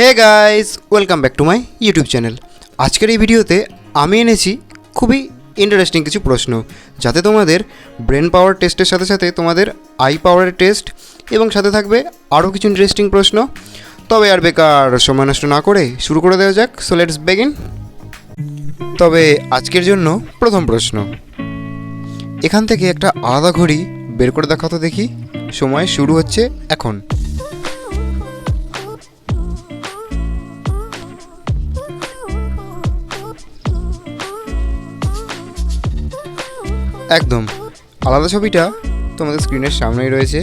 Hey guys, welcome back to my YouTube channel. আজকের এই ভিডিওতে আমি এনেছি খুবই ইন্টারেস্টিং কিছু প্রশ্ন, যাতে তোমাদের ব্রেন পাওয়ার টেস্টের সাথে সাথে তোমাদের আই পাওয়ারের টেস্ট এবং সাথে থাকবে আরও কিছু ইন্টারেস্টিং প্রশ্ন। তবে আর বেকার সময় নষ্ট না করে শুরু করে দেওয়া যাক। So let's begin. তবে আজকের জন্য প্রথম প্রশ্ন, এখান থেকে একটা আলাদা ঘড়ি বের করে দেখাও তো দেখি। সময় শুরু হচ্ছে এখন। একদম আলাদা ছবিটা তোমাদের স্ক্রিনের সামনেই রয়েছে,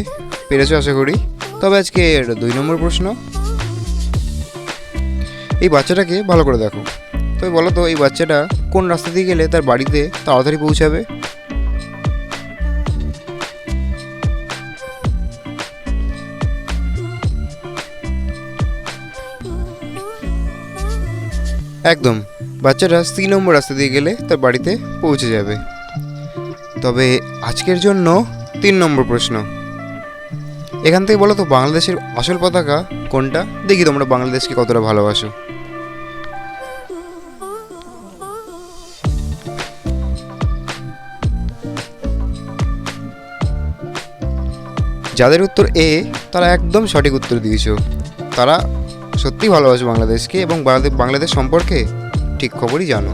পেরেছো আশা করি। তবে আজকের 2 নম্বর প্রশ্ন, এই বাচ্চাটাকে ভালো করে দেখো। তবে বলো তো, এই বাচ্চাটা কোন রাস্তা দিয়ে গেলে তার বাড়িতে তাড়াতাড়ি পৌঁছাবে? একদম, বাচ্চাটা 3 নম্বর রাস্তা দিয়ে গেলে তার বাড়িতে পৌঁছে যাবে। তবে আজকের জন্য 3 নম্বর প্রশ্ন, এখান থেকে বলো তো বাংলাদেশের আসল পতাকা কোনটা? দেখি তোমরা বাংলাদেশকে কতটা ভালোবাসো। যাদের উত্তর এ, তারা একদম সঠিক উত্তর দিয়েছো। তারা সত্যিই ভালোবাসো বাংলাদেশকে এবং বাংলাদেশ সম্পর্কে ঠিক খবরই জানো।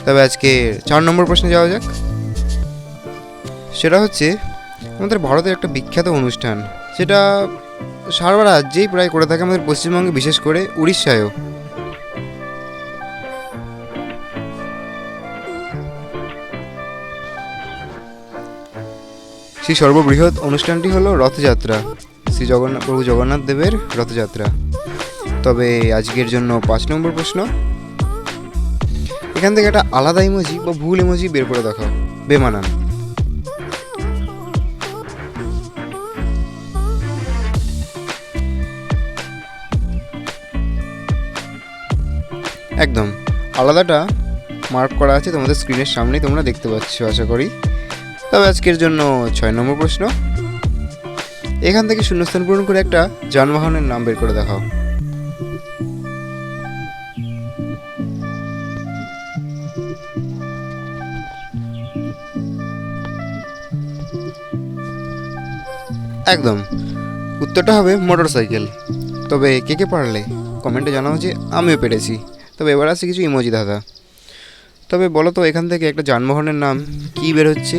তবে আজকে 4 নম্বর প্রশ্নে যাওয়া যাক। সেটা হচ্ছে আমাদের ভারতের একটা বিখ্যাত অনুষ্ঠান, যেটা সারা রাজ্যেই প্রায় করে থাকে, আমাদের পশ্চিমবঙ্গে বিশেষ করে উড়িষ্যায়ও। সেই সর্ববৃহৎ অনুষ্ঠানটি হলো রথযাত্রা, প্রভু জগন্নাথ দেবের রথযাত্রা। তবে আজকের জন্য 5 নম্বর প্রশ্ন, এখান থেকে একটা আলাদা ইমোজি বা ভুল ইমোজি বের করে দেখাও, বেমানান। একদম আলাদাটা মার্ক করা আছে তোমাদের স্ক্রিনের সামনেই, তোমরা দেখতে পাচ্ছ আশা করি। তবে আজকের জন্য 6 নম্বর প্রশ্ন, এখান থেকে শূন্যস্থান পূরণ করে একটা যানবাহনের নাম বের করে দেখাও। একদম উত্তরটা হবে মোটর সাইকেল। তবে কে কে পারলে কমেন্টে জানাও যে আমিও পেরেছি। তবে এবার আছে কিছু ইমোজি দাদা। তবে বলো তো, এখান থেকে একটা যানবাহনের নাম কি বের হচ্ছে?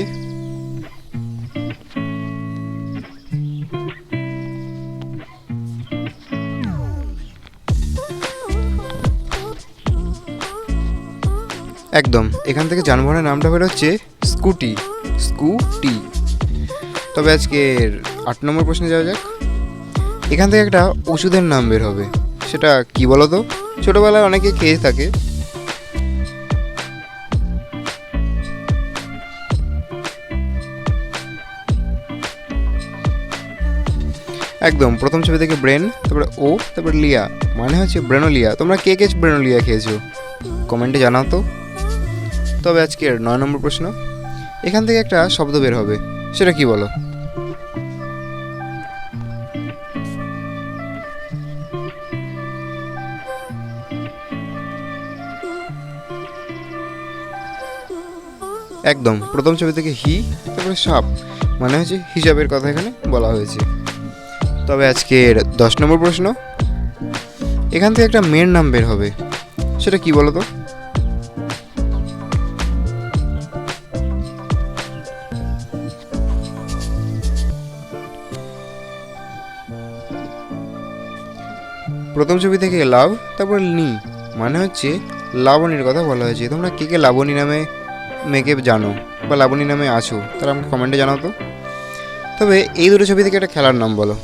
একদম, এখান থেকে যানবাহনের নামটা বের হচ্ছে স্কুটি। স্কুটি। তবে আজকের 8 নম্বর প্রশ্নে যাওয়া যাক। এখান থেকে একটা ওষুধের নাম বের হবে, সেটা কি বলো তো? ছোটোবেলায় অনেকে খেয়ে থাকে। একদম, প্রথম ছবি থেকে ব্রেন, তারপরে ও, তারপরে লিয়া, মানে হচ্ছে ব্রেনোলিয়া। তোমরা কে কে ব্রেনোলিয়া খেয়েছো কমেন্টে জানাও তো। তবে আজকের 9 নম্বর প্রশ্ন, এখান থেকে একটা শব্দ বের হবে, সেটা কি বলো? একদম, প্রথম ছবি থেকে হি, তারপরে সাপ, মানে হচ্ছে হিসাবের কথা এখানে বলা হয়েছে। তবে আজকের 10 নম্বর প্রশ্ন, এখান থেকে একটা মেয়ের নাম বের হবে, সেটা কি বলো তো? প্রথম ছবি থেকে লাভ, তারপর নি, মানে হচ্ছে লাবণীর কথা বলা হয়েছে। তোমরা কে কে লাবণী নামে মেয়েকে জানো বা লাবণী নামে আছো, তারা আমাকে কমেন্টে জানাও তো। তবে এই দুটো ছবি থেকে একটা খেলার নাম বলো।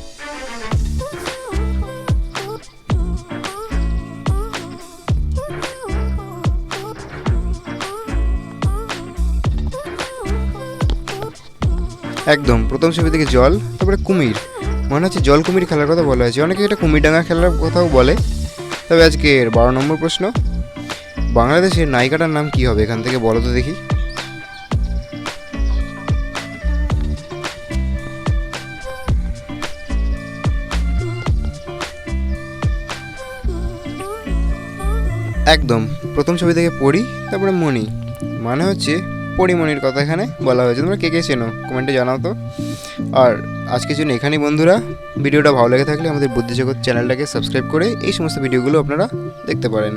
একদম, প্রথম ছবি থেকে জল, তারপরে কুমির, মনে হচ্ছে জল কুমির খেলার কথা বলা হয়েছে। অনেকে এটা কুমিরডাঙ্গা খেলার কথাও বলে। তবে আজকের 12 নম্বর প্রশ্ন, বাংলাদেশের নায়িকাটার নাম কি হবে? এখান থেকে বলো তো দেখি। একদম প্রথম ছবি থেকে পড়ি, তারপরে মণি, মানে হচ্ছে পরিমণির কথা এখানে বলা হয়েছে। তোমরা কে কে চেনো কমেন্টে জানাও তো। আর আজকের জন্য এখানেই বন্ধুরা, ভিডিওটা ভালো লেগে থাকলে আমাদের বুদ্ধিজগৎ চ্যানেলটাকে সাবস্ক্রাইব করে এই সমস্ত ভিডিওগুলো আপনারা দেখতে পারেন।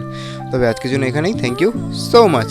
তবে আজকের জন্য এখানেই, থ্যাংক ইউ সো মাচ।